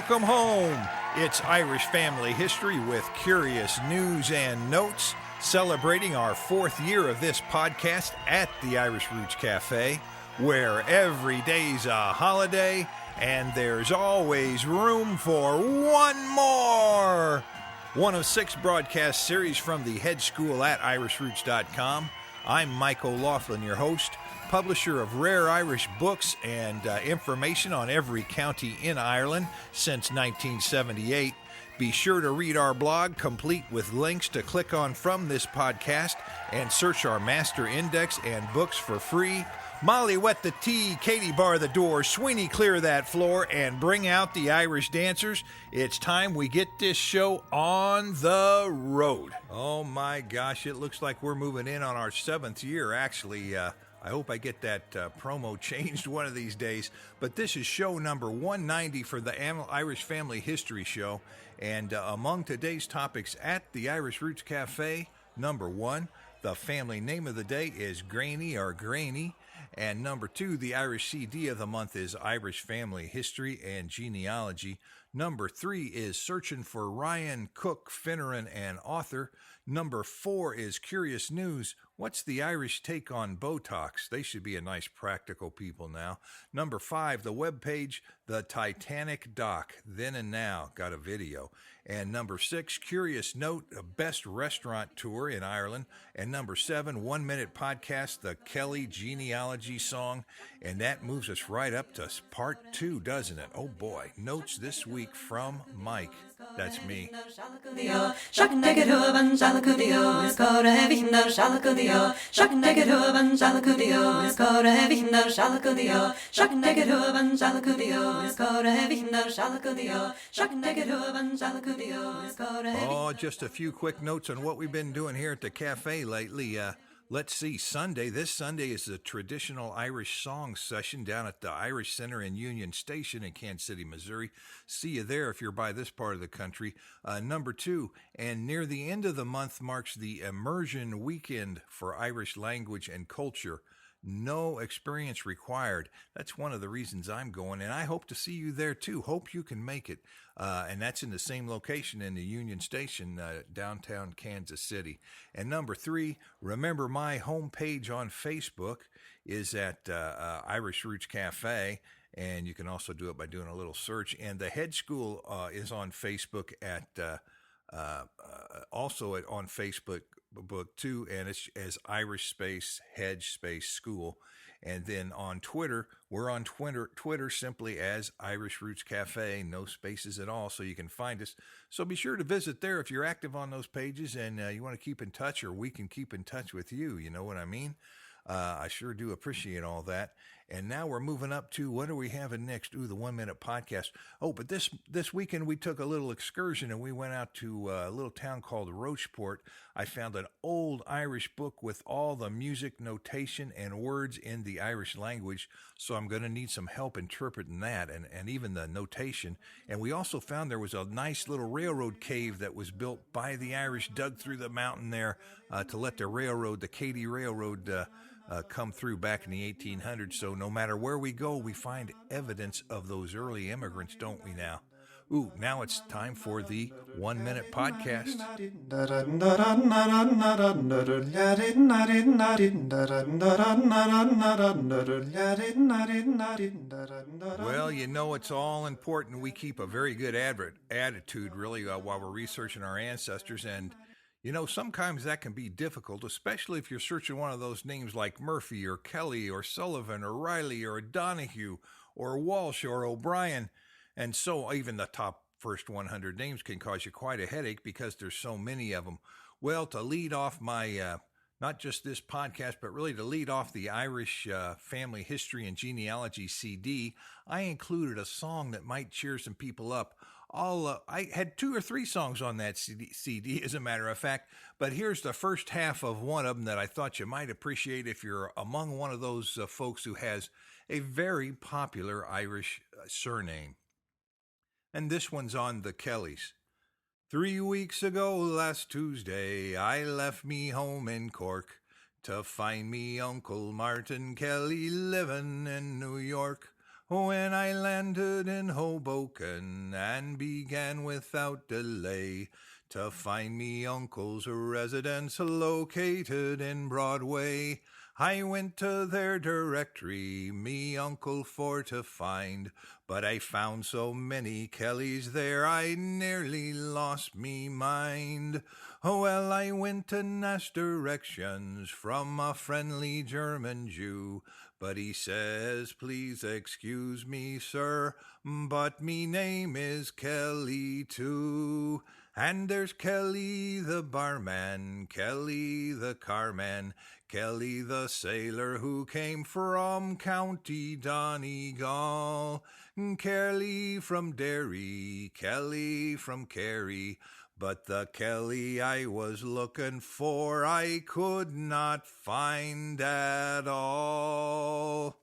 Welcome home. It's Irish Family History with curious news and notes, celebrating our 4th year of this podcast at the Irish Roots Cafe, where every day's a holiday and there's always room for one more. One of 6 broadcast series from the head school at irishroots.com. I'm Mike OLaughlin, your host, publisher of rare Irish books and information on every county in Ireland since 1978. Be sure to read our blog, complete with links to click on from this podcast, and search our master index and books for free. Molly, wet the tea, Katie, bar the door, Sweeney, clear that floor, and bring out the Irish dancers. It's time we get this show on the road. Oh my gosh, it looks like we're moving in on our 7th year, actually. I hope I get that promo changed one of these days. But this is show number 190 for the Irish Family History Show. And among today's topics at the Irish Roots Cafe, number 1, the family name of the day is Graney or Greaney. And number 2, the Irish CD of the month is Irish Family History and Genealogy. Number 3 is Searching for Ryan Cook, Finneran, and author. Number 4 is Curious News. What's the Irish take on Botox? They should be a nice practical people now. Number 5, the webpage, the Titanic doc, then and now, got a video. And number 6, Curious Note, best restaurant tour in Ireland. And number 7, 1 minute podcast, the Kelly Genealogy Song. And that moves us right up to part 2, doesn't it? Oh boy, notes this week from Mike. That's me. Oh, just a few quick notes on what we've been doing here at the cafe lately. Let's see, this Sunday is the traditional Irish song session down at the Irish Center in Union Station in Kansas City, Missouri. See you there if you're by this part of the country. Number 2, and near the end of the month marks the Immersion Weekend for Irish Language and Culture. No experience required. That's one of the reasons I'm going, and I hope to see you there too. Hope you can make it. And that's in the same location in the Union Station, downtown Kansas City. And number 3, remember my homepage on Facebook is at Irish Roots Cafe, and you can also do it by doing a little search. And the head school is on Facebook at on Facebook book too, and it's as Irish space Hedge space School. And then on Twitter, we're on Twitter simply as Irish Roots Cafe, no spaces at all, so you can find us. So be sure to visit there if you're active on those pages and you want to keep in touch, or we can keep in touch with you. You know what I mean? I sure do appreciate all that. And now we're moving up to, what are we having next? Ooh, the 1 minute podcast. Oh, but this weekend we took a little excursion and we went out to a little town called Rocheport. I found an old Irish book with all the music, notation, and words in the Irish language. So I'm going to need some help interpreting that and even the notation. And we also found there was a nice little railroad cave that was built by the Irish, dug through the mountain there to let the Katy Railroad come through back in the 1800s. So no matter where we go, we find evidence of those early immigrants, don't we now? Ooh, now it's time for the 1 minute podcast. Well, you know, it's all important we keep a very good attitude, really, while we're researching our ancestors. And you know, sometimes that can be difficult, especially if you're searching one of those names like Murphy or Kelly or Sullivan or Riley or Donahue or Walsh or O'Brien. And so even the top first 100 names can cause you quite a headache because there's so many of them. Well, to lead off my, not just this podcast, but really to lead off the Irish Family History and Genealogy CD, I included a song that might cheer some people up. I had 2 or 3 songs on that CD, as a matter of fact, but here's the first half of one of them that I thought you might appreciate if you're among one of those folks who has a very popular Irish surname. And this one's on the Kellys. 3 weeks ago last Tuesday, I left me home in Cork to find me Uncle Martin Kelly living in New York. When I landed in Hoboken and began without delay to find me uncle's residence located in Broadway, I went to their directory, me uncle for to find, but I found so many Kellys there I nearly lost me mind. Oh, well, I went and asked directions from a friendly German Jew, but he says, please excuse me, sir, but me name is Kelly too. And there's Kelly the barman, Kelly the carman, Kelly the sailor who came from County Donegal, Kelly from Derry, Kelly from Kerry, but the Kelly I was looking for I could not find at all.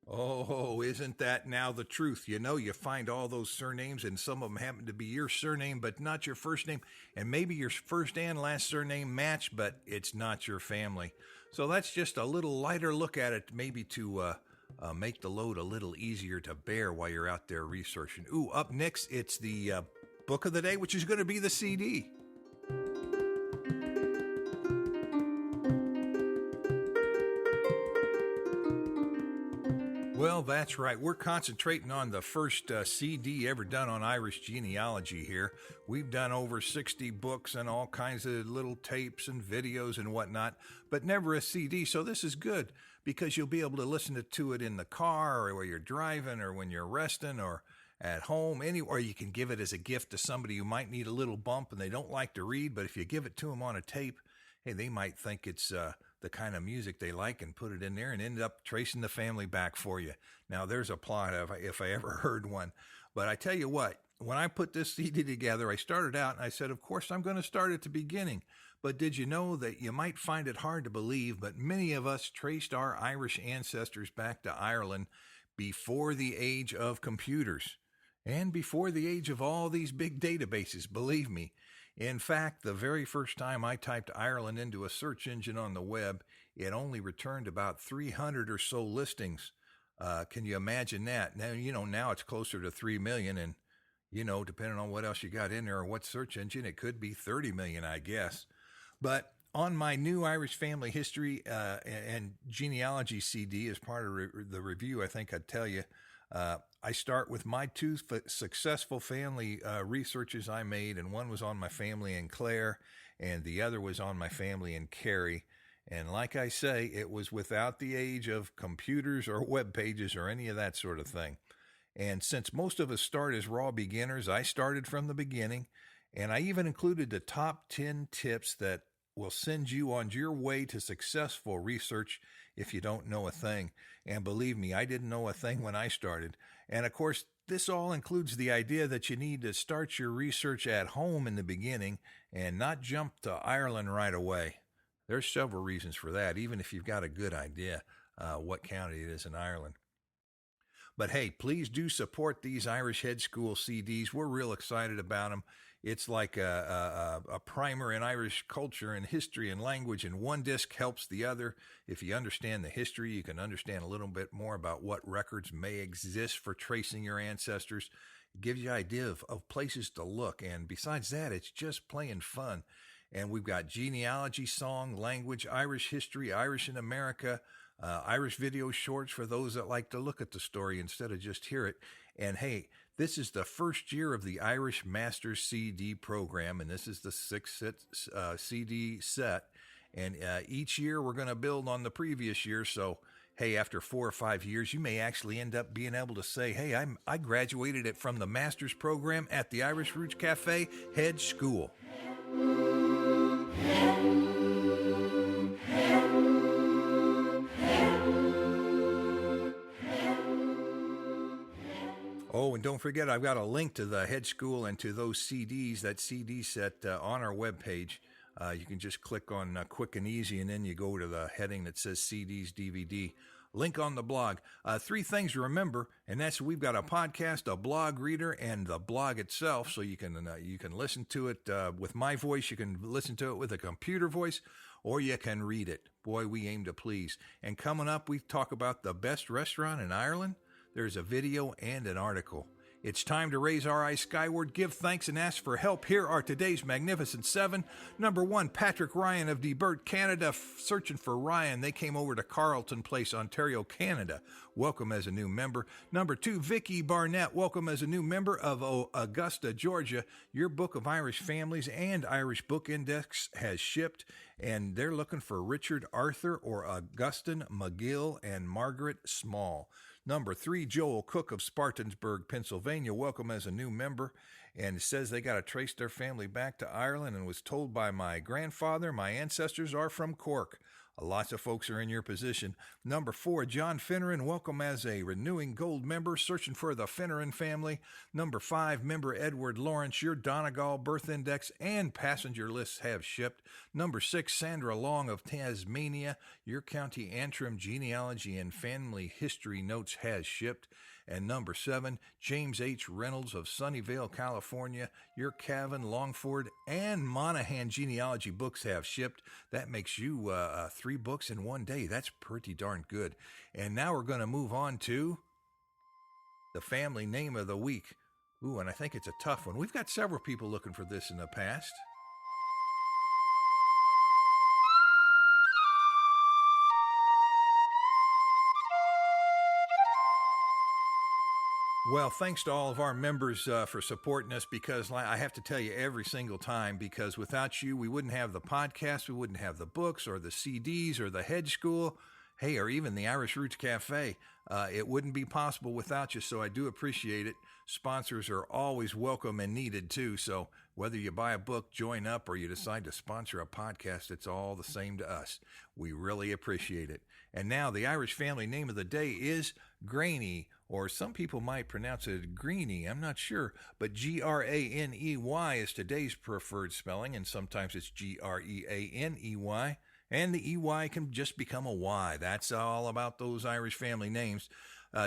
Oh, isn't that now the truth? You know, you find all those surnames and some of them happen to be your surname, but not your first name. And maybe your first and last surname match, but it's not your family. So that's just a little lighter look at it, maybe to make the load a little easier to bear while you're out there researching. Ooh, up next, it's the book of the day, which is going to be the CD. Well, that's right. We're concentrating on the first CD ever done on Irish genealogy here. We've done over 60 books and all kinds of little tapes and videos and whatnot, but never a CD. So this is good because you'll be able to listen to it in the car or while you're driving or when you're resting or at home, anywhere. You can give it as a gift to somebody who might need a little bump and they don't like to read, but if you give it to them on a tape, hey, they might think it's the kind of music they like and put it in there and end up tracing the family back for you. Now, there's a plot if I ever heard one. But I tell you what, when I put this CD together, I started out and I said, of course, I'm going to start at the beginning. But did you know that you might find it hard to believe, but many of us traced our Irish ancestors back to Ireland before the age of computers and before the age of all these big databases, believe me. In fact, the very first time I typed Ireland into a search engine on the web, it only returned about 300 or so listings. Can you imagine that? Now, now it's closer to 3 million, and, depending on what else you got in there or what search engine, it could be 30 million, I guess. But on my new Irish family history and genealogy CD, as part of the review, I think I'd tell you, I start with my two successful family researches I made, and one was on my family in Clare, and the other was on my family in Kerry. And like I say, it was without the age of computers or web pages or any of that sort of thing. And since most of us start as raw beginners, I started from the beginning, and I even included the top 10 tips that will send you on your way to successful research if you don't know a thing. And believe me, I didn't know a thing when I started. And of course, this all includes the idea that you need to start your research at home in the beginning and not jump to Ireland right away. There's several reasons for that, even if you've got a good idea what county it is in Ireland. But hey, please do support these Irish Head School CDs. We're real excited about them. It's like a primer in Irish culture and history and language, and one disc helps the other. If you understand the history, you can understand a little bit more about what records may exist for tracing your ancestors. It gives you an idea of places to look, and besides that, it's just plain fun. And we've got Genealogy Song, language, Irish history, Irish in America, Irish video shorts for those that like to look at the story instead of just hear it. And hey, this is the first year of the Irish Master CD program, and this is the 6th CD set. And each year we're going to build on the previous year. So, hey, after 4 or 5 years, you may actually end up being able to say, hey, I graduated it from the Master's program at the Irish Roots Cafe Head School. Oh, and don't forget, I've got a link to the Head School and to those CDs, that CD set on our webpage. You can just click on Quick and Easy, and then you go to the heading that says CDs DVD. Link on the blog. Three things to remember, and that's we've got a podcast, a blog reader, and the blog itself. So you can listen to it with my voice. You can listen to it with a computer voice, or you can read it. Boy, we aim to please. And coming up, we talk about the best restaurant in Ireland. There's a video and an article. It's time to raise our eyes skyward, give thanks, and ask for help. Here are today's Magnificent Seven. Number 1, Patrick Ryan of Debert, Canada, searching for Ryan. They came over to Carleton Place, Ontario, Canada. Welcome as a new member. Number 2, Vicky Barnett. Welcome as a new member of Augusta, Georgia. Your Book of Irish Families and Irish Book Index has shipped, and they're looking for Richard Arthur or Augustine McGill and Margaret Small. Number 3, Joel Cook of Spartansburg, Pennsylvania. Welcome as a new member. And it says they got to trace their family back to Ireland and was told by my grandfather, my ancestors are from Cork. Lots of folks are in your position. Number 4, John Finneran. Welcome as a renewing gold member, searching for the Finneran family. Number 5, member Edward Lawrence. Your Donegal birth index and passenger lists have shipped. Number 6, Sandra Long of Tasmania. Your County Antrim genealogy and family history notes has shipped. And number 7, James H. Reynolds of Sunnyvale, California. Your Cavan, Longford, and Monaghan genealogy books have shipped. That makes you 3 books in one day. That's pretty darn good. And now we're going to move on to the family name of the week. Ooh, and I think it's a tough one. We've got several people looking for this in the past. Well, thanks to all of our members for supporting us, because I have to tell you every single time, because without you, we wouldn't have the podcast, we wouldn't have the books or the CDs or the Hedge School, hey, or even the Irish Roots Cafe. It wouldn't be possible without you, so I do appreciate it. Sponsors are always welcome and needed, too, so whether you buy a book, join up, or you decide to sponsor a podcast, it's all the same to us. We really appreciate it. And now the Irish family name of the day is Greaney, or some people might pronounce it Greaney, I'm not sure, but Graney is today's preferred spelling, and sometimes it's Greaney. And the EY can just become a Y. That's all about those Irish family names.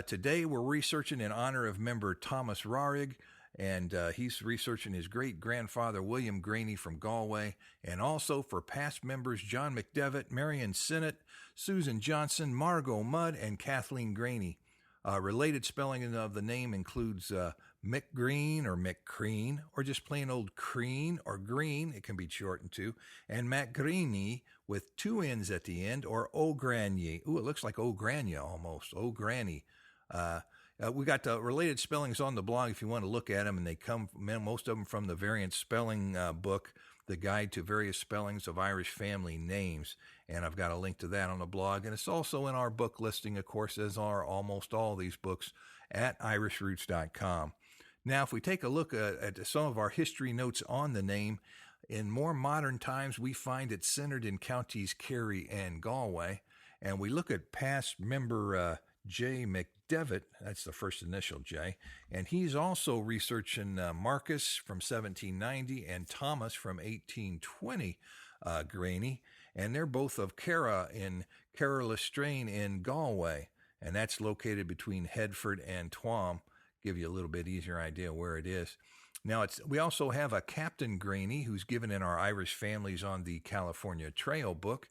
Today we're researching in honor of member Thomas Rarig, and he's researching his great-grandfather William Greaney from Galway, and also for past members John McDevitt, Marion Sinnott, Susan Johnson, Margot Mudd, and Kathleen Greaney. Related spelling of the name includes McGreen or McCreen, or just plain old Creen or Green, it can be shortened to, and Matt Greaney with 2 N's at the end, or O'Grany. Ooh, it looks like O'Grania almost, O'Granny. We got the related spellings on the blog if you want to look at them, and they come, most of them, from the Variant Spelling book, The Guide to Various Spellings of Irish Family Names, and I've got a link to that on the blog, and it's also in our book listing, of course, as are almost all these books at irishroots.com. Now, if we take a look at some of our history notes on the name, in more modern times, we find it centered in counties Kerry and Galway, and we look at past member J. McDevitt, that's the first initial J, and he's also researching Marcus from 1790 and Thomas from 1820 Greaney, and they're both of Cara in Carlistrain in Galway, and that's located between Headford and Tuam. Give you a little bit easier idea where it is. Now, we also have a Captain Greaney who's given in our Irish families on the California Trail book,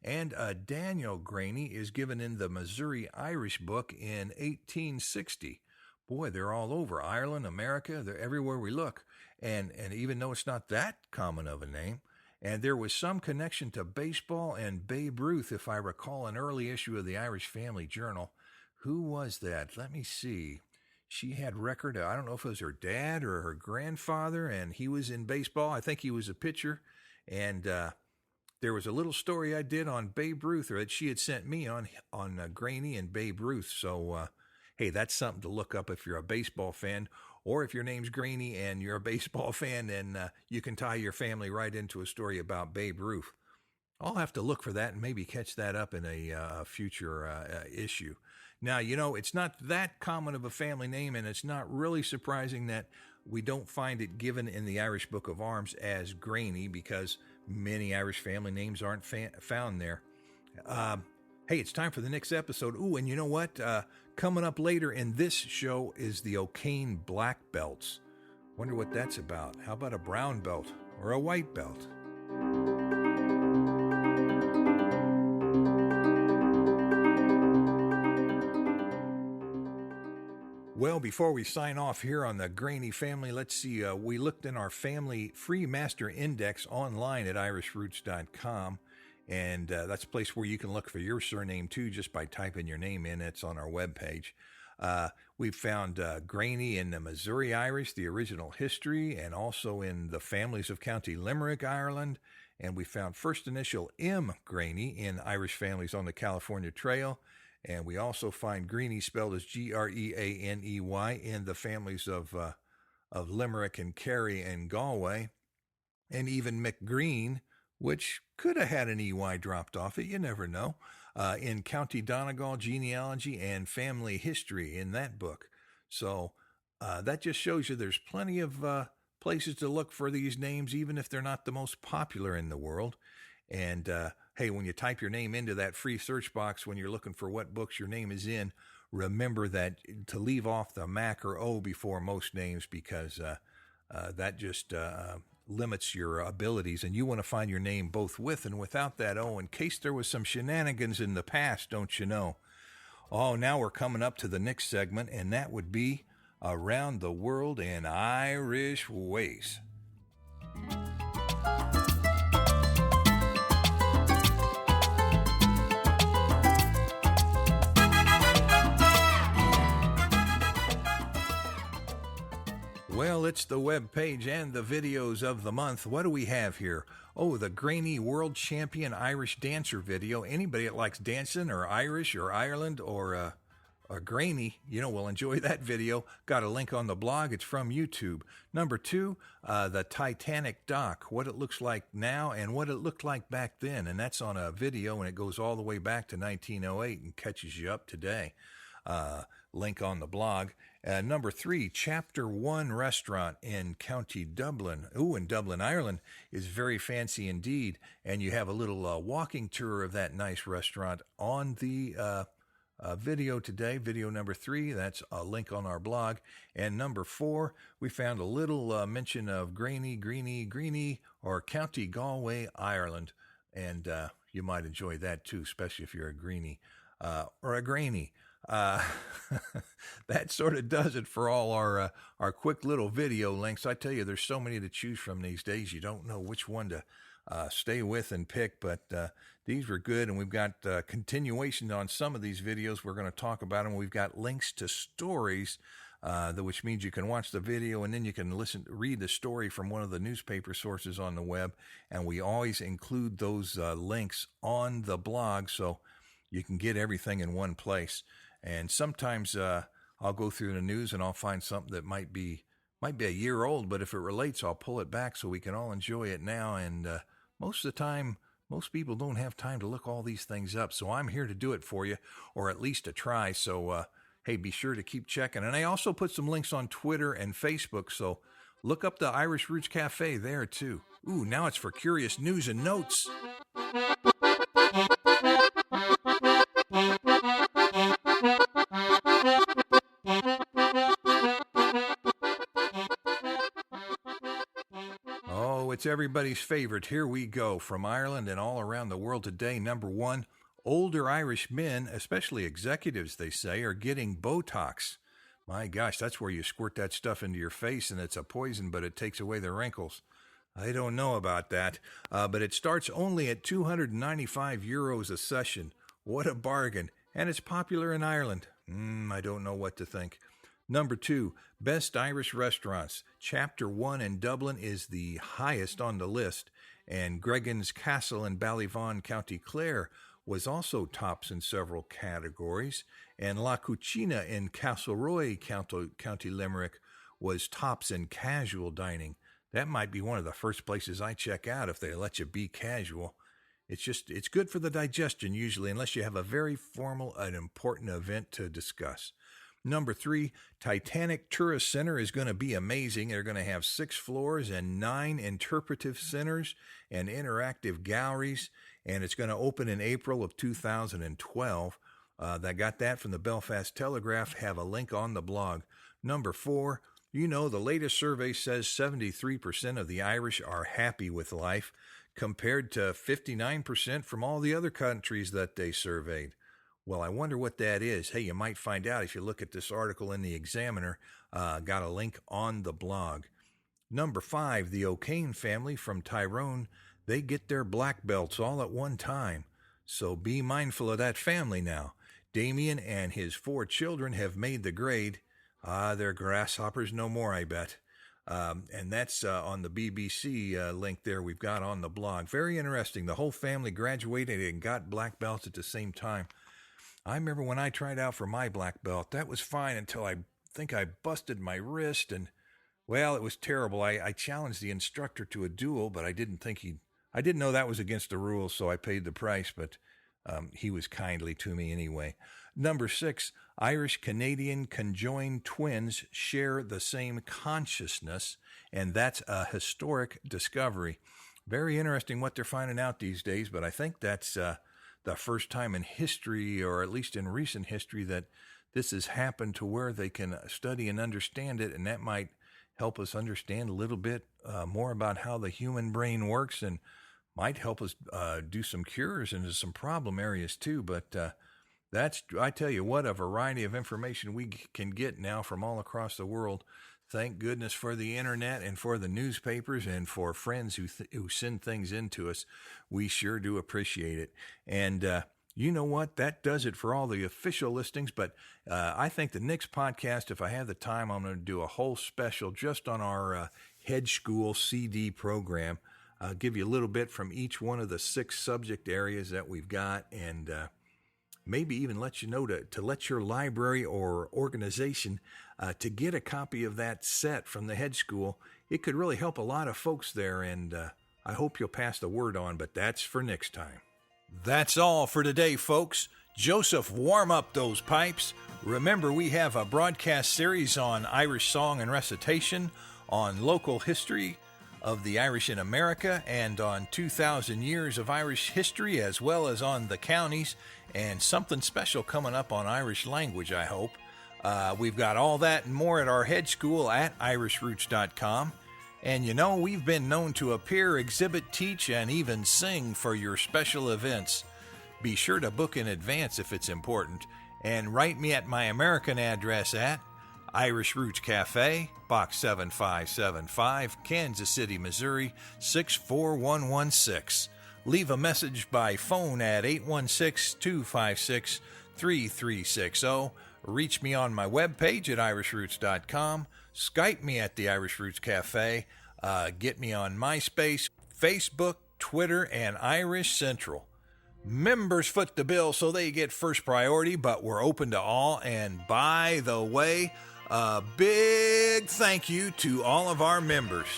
and Daniel Greaney is given in the Missouri Irish book in 1860. Boy, they're all over Ireland, America, they're everywhere we look, and even though it's not that common of a name, and there was some connection to baseball and Babe Ruth, if I recall an early issue of the Irish Family Journal. Who was that? Let me see. She had record, I don't know if it was her dad or her grandfather, and he was in baseball. I think he was a pitcher, and there was a little story I did on Babe Ruth, or that she had sent me on Greaney and Babe Ruth. So, hey, that's something to look up if you're a baseball fan, or if your name's Greaney and you're a baseball fan, then you can tie your family right into a story about Babe Ruth. I'll have to look for that and maybe catch that up in a future issue. Now, it's not that common of a family name, and it's not really surprising that we don't find it given in the Irish Book of Arms as Greaney, because many Irish family names aren't found there. Hey, it's time for the next episode. Ooh, and you know what? Coming up later in this show is the O'Kane Black Belts. Wonder what that's about. How about a brown belt or a white belt? Well, before we sign off here on the Greaney family, let's see. We looked in our family free master index online at irishroots.com. And that's a place where you can look for your surname, too, just by typing your name in. It's on our webpage. We've found Graney in the Missouri Irish, the original history, and also in the families of County Limerick, Ireland. And we found first initial M. Graney in Irish families on the California Trail. And we also find Greaney spelled as Greaney in the families of Limerick and Kerry and Galway. And even McGreen, which could have had an EY dropped off it, you never know, in County Donegal Genealogy and Family History in that book. So that just shows you there's plenty of places to look for these names, even if they're not the most popular in the world. And hey, when you type your name into that free search box, when you're looking for what books your name is in, remember that to leave off the Mac or O before most names, because that just limits your abilities, and you want to find your name both with and without that O in case there was some shenanigans in the past, don't you know? Oh, now we're coming up to the next segment, and that would be Around the World in Irish Ways. Well, it's the web page and the videos of the month. What do we have here? Oh, the Graney World Champion Irish Dancer video. Anybody that likes dancing or Irish or Ireland or Graney, will enjoy that video. Got a link on the blog. It's from YouTube. Number 2, the Titanic doc, what it looks like now and what it looked like back then. And that's on a video, and it goes all the way back to 1908 and catches you up today. Link on the blog. Number 3, Chapter 1 restaurant in County Dublin. Ooh, in Dublin, Ireland is very fancy indeed. And you have a little walking tour of that nice restaurant on the video today. Video number 3, that's a link on our blog. And number 4, we found a little mention of Graney Greaney, or County Galway, Ireland. And you might enjoy that too, especially if you're a Greaney or a Graney. That sort of does it for all our quick little video links. I tell you, there's so many to choose from these days. You don't know which one to stay with and pick, but these were good, and we've got continuation on some of these videos. We're going to talk about them. We've got links to stories, which means you can watch the video and then you can read the story from one of the newspaper sources on the web, and we always include those links on the blog so you can get everything in one place. And sometimes I'll go through the news and I'll find something that might be a year old, but if it relates, I'll pull it back so we can all enjoy it now. And most of the time, most people don't have time to look all these things up, so I'm here to do it for you, or at least to try. So, hey, be sure to keep checking. And I also put some links on Twitter and Facebook, so look up the Irish Roots Cafe there, too. Ooh, now it's for curious news and notes. It's everybody's favorite. Here we go. From Ireland and all around the world today. Number 1, older Irish men, especially executives, they say, are getting Botox. My gosh, that's where you squirt that stuff into your face, and it's a poison, but it takes away the wrinkles. I don't know about that, but it starts only at €295 a session. What a bargain. And it's popular in Ireland. I don't know what to think. Number 2, best Irish restaurants. Chapter 1 in Dublin is the highest on the list, and Gregan's Castle in Ballyvaughan, County Clare, was also tops in several categories, and La Cucina in Castleroy, County Limerick, was tops in casual dining. That might be one of the first places I check out if they let you be casual. It's good for the digestion usually, unless you have a very formal and important event to discuss. Number 3, Titanic Tourist Center is going to be amazing. They're going to have 6 floors and 9 interpretive centers and interactive galleries, and it's going to open in April of 2012. I got that from the Belfast Telegraph. Have a link on the blog. Number 4, the latest survey says 73% of the Irish are happy with life, compared to 59% from all the other countries that they surveyed. Well, I wonder what that is. Hey, you might find out if you look at this article in the Examiner. Got a link on the blog. Number 5, the O'Kane family from Tyrone, they get their black belts all at one time. So be mindful of that family now. Damien and his 4 children have made the grade. They're grasshoppers no more, I bet. And that's on the BBC link there we've got on the blog. Very interesting. The whole family graduated and got black belts at the same time. I remember when I tried out for my black belt, that was fine until I think I busted my wrist, and, well, it was terrible. I challenged the instructor to a duel, but I didn't know that was against the rules, so I paid the price, but he was kindly to me anyway. Number 6, Irish-Canadian conjoined twins share the same consciousness, and that's a historic discovery. Very interesting what they're finding out these days, but I think that's the first time in history, or at least in recent history, that this has happened to where they can study and understand it, and that might help us understand a little bit more about how the human brain works, and might help us do some cures into some problem areas too. But I tell you what, a variety of information we can get now from all across the world. Thank goodness for the internet and for the newspapers and for friends who send things in to us. We sure do appreciate it. And you know what? That does it for all the official listings. But I think the next podcast, if I have the time, I'm going to do a whole special just on our Head School CD program. I'll give you a little bit from each one of the 6 subject areas that we've got, and maybe even let you know to let your library or organization to get a copy of that set from the Head School. It could really help a lot of folks there, and I hope you'll pass the word on, but that's for next time. That's all for today, folks. Joseph, warm up those pipes. Remember, we have a broadcast series on Irish song and recitation, on local history of the Irish in America, and on 2,000 years of Irish history, as well as on the counties, and something special coming up on Irish language, I hope. We've got all that and more at our Head School at irishroots.com. And we've been known to appear, exhibit, teach, and even sing for your special events. Be sure to book in advance if it's important, and write me at my American address at Irish Roots Cafe, Box 7575, Kansas City, Missouri, 64116. Leave a message by phone at 816-256-3360. Reach me on my webpage at irishroots.com. Skype me at the Irish Roots Cafe. Get me on MySpace, Facebook, Twitter, and Irish Central. Members foot the bill so they get first priority, but we're open to all. And by the way, a big thank you to all of our members.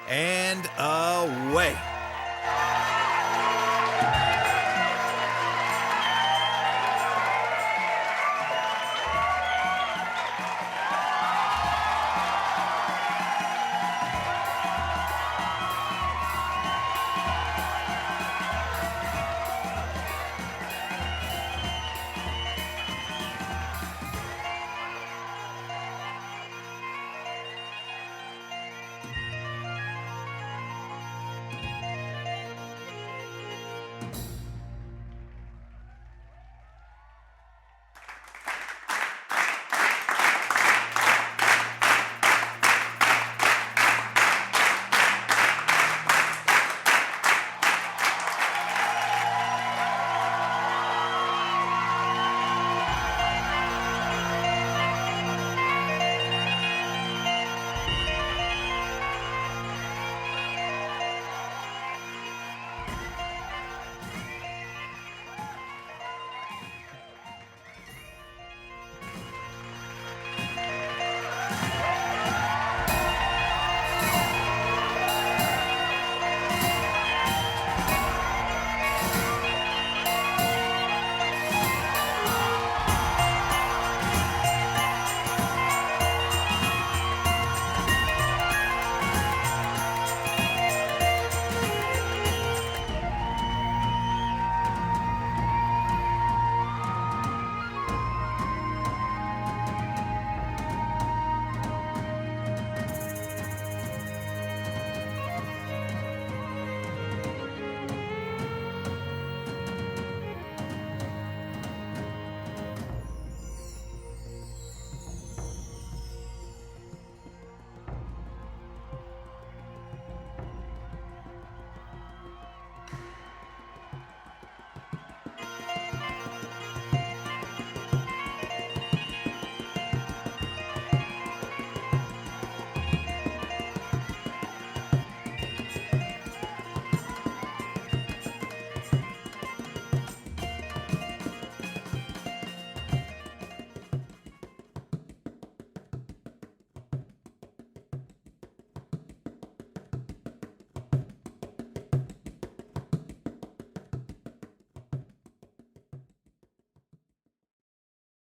And away.